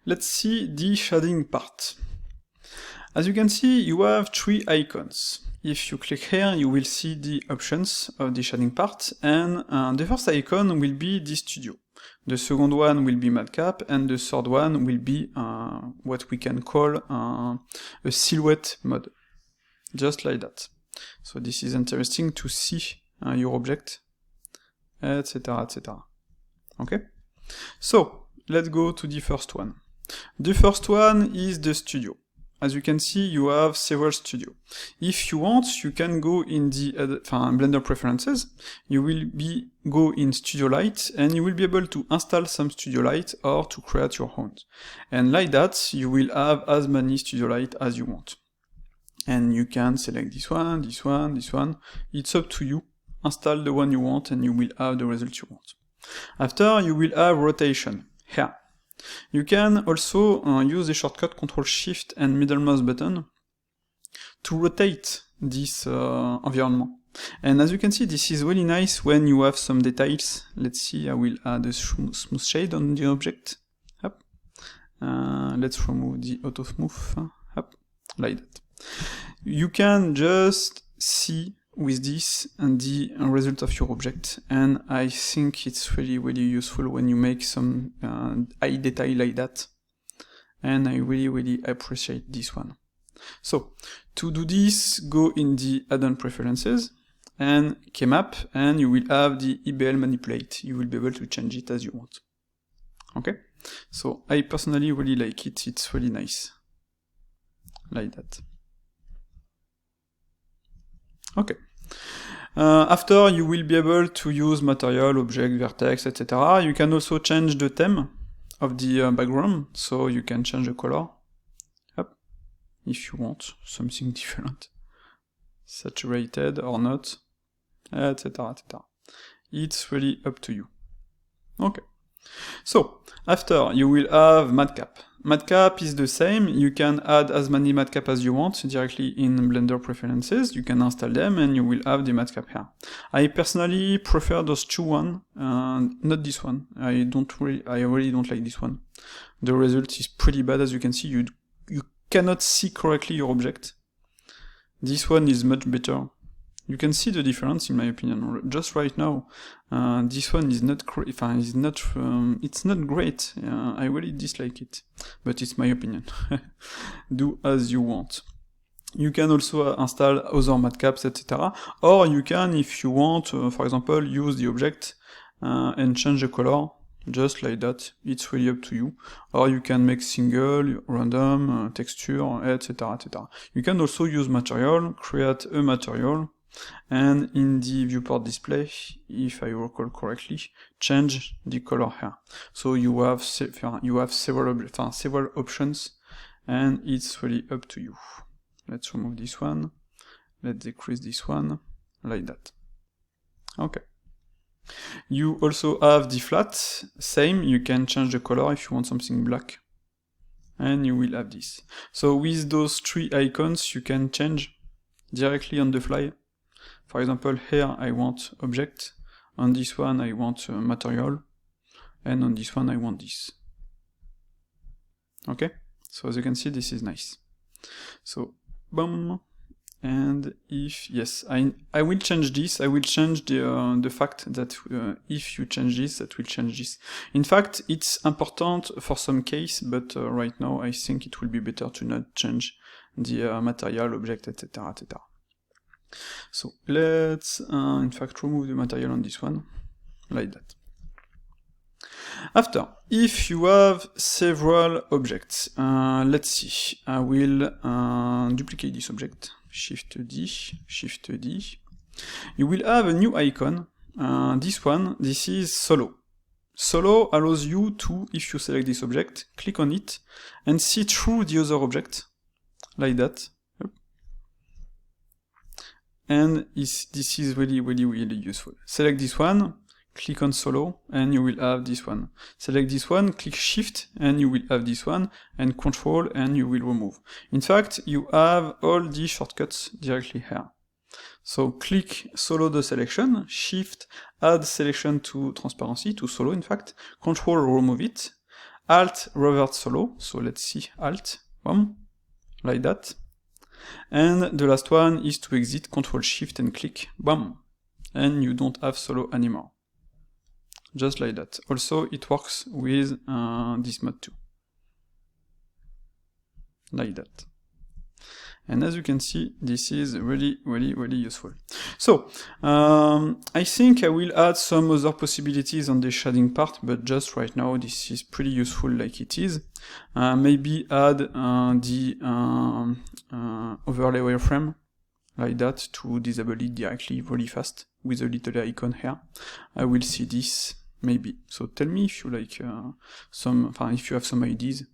let's see the shading part. As you can see, you have three icons. If you click here, you will see the options of the shading part, and the first icon will be the studio. The second one will be Madcap, and the third one will be what we can call a silhouette mode. Just like that. So this is interesting to see your object, etc, etc. Okay? So, let's go to the first one. The first one is the studio. As you can see, you have several studios. If you want, you can go in the Blender Preferences, you will go in Studio Light, and you will be able to install some Studio Light or to create your own. And like that, you will have as many Studio Light as you want. And you can select this one, this one, this one. It's up to you. Install the one you want, and you will have the result you want. After, you will have rotation, here. You can also use the shortcut Ctrl-Shift and middle mouse button to rotate this environment. And as you can see, this is really nice when you have some details. Let's see, I will add a smooth shade on the object. Up. Let's remove the auto smooth. Up. Like that. You can just see with this and the result of your object, and I think it's really useful when you make some high detail like that, and I really appreciate this one. So to do this, go in the add-on preferences and Kmap, and you will have the EBL manipulate. You will be able to change it as you want. Okay, so I personally really like it. It's really nice like that. Okay. After, you will be able to use material, object, vertex, etc. You can also change the theme of the background, so you can change the color, up, if you want something different, saturated or not, etc, etc. It's really up to you. Okay. So, after, you will have Madcap. Madcap is the same, you can add as many Madcap as you want directly in Blender Preferences, you can install them and you will have the Madcap here. I personally prefer those two ones, not this one. I really don't like this one. The result is pretty bad, as you can see, you cannot see correctly your object. This one is much better. You can see the difference, in my opinion. Just right now, this one is not it's not great. I really dislike it, but it's my opinion. Do as you want. You can also install other madcaps, etc. Or you can, if you want, for example, use the object and change the color, just like that. It's really up to you. Or you can make single, random, texture, etc, etc. You can also use material, create a material, and in the viewport display, if I recall correctly, change the color here. So you have several options, and it's really up to you. Let's remove this one, let's decrease this one, like that. Okay. You also have the flat, same, you can change the color if you want something black, and you will have this. So with those three icons, you can change directly on the fly. For example, here I want object, on this one I want material, and on this one I want this. Okay? So as you can see, this is nice. So, boom, and if, yes, I will change this, I will change the fact that if you change this, that will change this. In fact, it's important for some case, but right now I think it will be better to not change the material, object, etc, etc. So let's in fact remove the material on this one, like that. After, if you have several objects, let's see, I will duplicate this object, Shift D, Shift D. You will have a new icon, this is Solo. Solo allows you to, if you select this object, click on it, and see through the other object, like that. And this is really useful. Select this one, click on Solo, and you will have this one. Select this one, click Shift, and you will have this one, and Control, and you will remove. In fact, you have all the shortcuts directly here. So click Solo the selection, Shift, add selection to transparency, to Solo in fact, Control remove it, Alt revert solo, so let's see Alt, boom, like that. And the last one is to exit, Control Shift and click, boom, and you don't have solo anymore. Just like that. Also, it works with this mode too. Like that. And as you can see, this is really useful. So, I think I will add some other possibilities on the shading part, but just right now this is pretty useful like it is. Maybe add the overlay wireframe, like that, to disable it directly really fast, with a little icon here. I will see this, maybe. So tell me if you like if you have some ideas.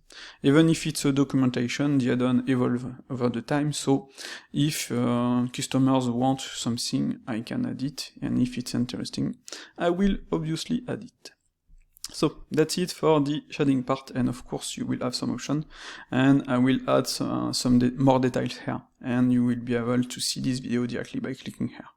Even if it's a documentation, the add-on evolve over the time, so if customers want something, I can add it, and if it's interesting, I will obviously add it. So that's it for the shading part, and of course you will have some options, and I will add some more details here, and you will be able to see this video directly by clicking here.